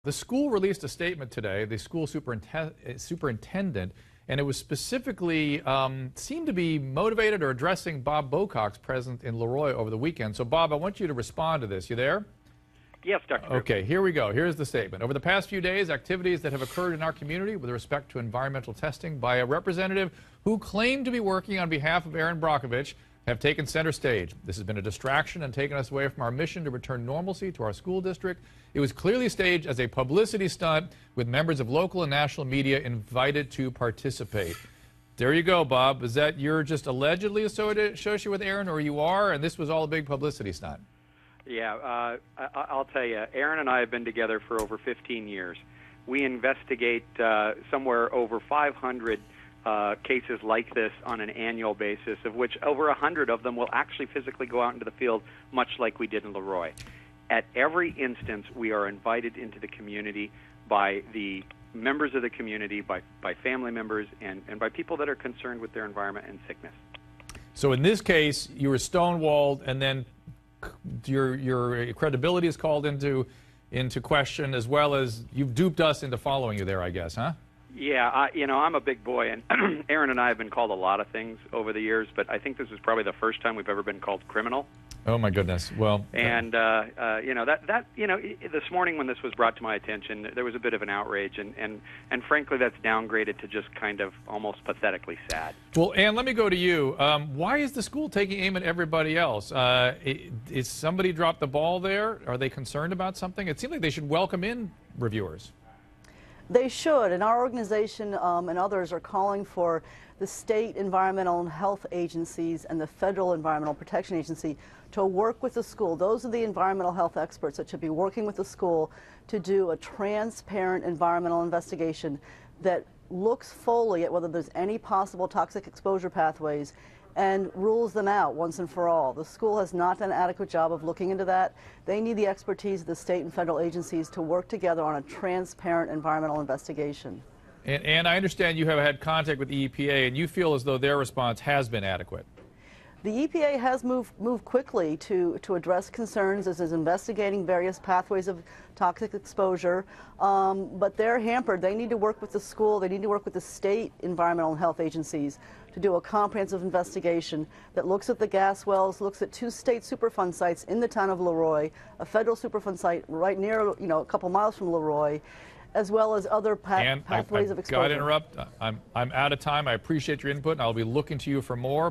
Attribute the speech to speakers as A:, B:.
A: The school released a statement today, the school superintendent, and it was specifically seemed to be motivated or addressing Bob Bocock's presence in Leroy over the weekend. So, Bob, I want you to respond to this. You there?
B: Yes, Dr. Drew.
A: Okay, here we go. Here's the statement. Over the past few days, activities that have occurred in our community with respect to environmental testing by a representative who claimed to be working on behalf of Erin Brockovich have taken center stage. This has been a distraction and taken us away from our mission to return normalcy to our school district. It was clearly staged as a publicity stunt with members of local and national media invited to participate. There you go, Bob. Is that you're just allegedly associated with Erin, or you are, and this was all a big publicity stunt?
B: Yeah, I'll tell you, Erin and I have been together for over 15 years. We investigate somewhere over 500 cases like this on an annual basis, of which over 100 of them will actually physically go out into the field, much like we did in Leroy. At every instance, we are invited into the community by the members of the community, by family members, and by people that are concerned with their environment and sickness.
A: So in this case, you were stonewalled, and then your credibility is called into question, as well as you've duped us into following you there, I guess, huh?
B: Yeah, I'm a big boy, and Erin and I have been called a lot of things over the years, but I think this is probably the first time we've ever been called criminal.
A: Oh my goodness! Well,
B: and this morning when this was brought to my attention, there was a bit of an outrage, and frankly, that's downgraded to just kind of almost pathetically sad.
A: Well, Ann, let me go to you. Why is the school taking aim at everybody else? Is somebody dropped the ball there? Are they concerned about something? It seems like they should welcome in reviewers.
C: They should, and our organization and others are calling for the state environmental and health agencies and the federal environmental protection agency to work with the school. Those are the environmental health experts that should be working with the school to do a transparent environmental investigation that looks fully at whether there's any possible toxic exposure pathways and rules them out once and for all. The school has not done an adequate job of looking into that. They need the expertise of the state and federal agencies to work together on a transparent environmental investigation.
A: And I understand you have had contact with the EPA, and you feel as though their response has been adequate.
C: The EPA has moved quickly to address concerns as is investigating various pathways of toxic exposure, but they're hampered. They need to work with the school, they need to work with the state environmental and health agencies to do a comprehensive investigation that looks at the gas wells, looks at 2 state Superfund sites in the town of Leroy, a federal Superfund site right near, a couple miles from Leroy, as well as other pathways of exposure.
A: Got to interrupt. I'm out of time. I appreciate your input, and I'll be looking to you for more.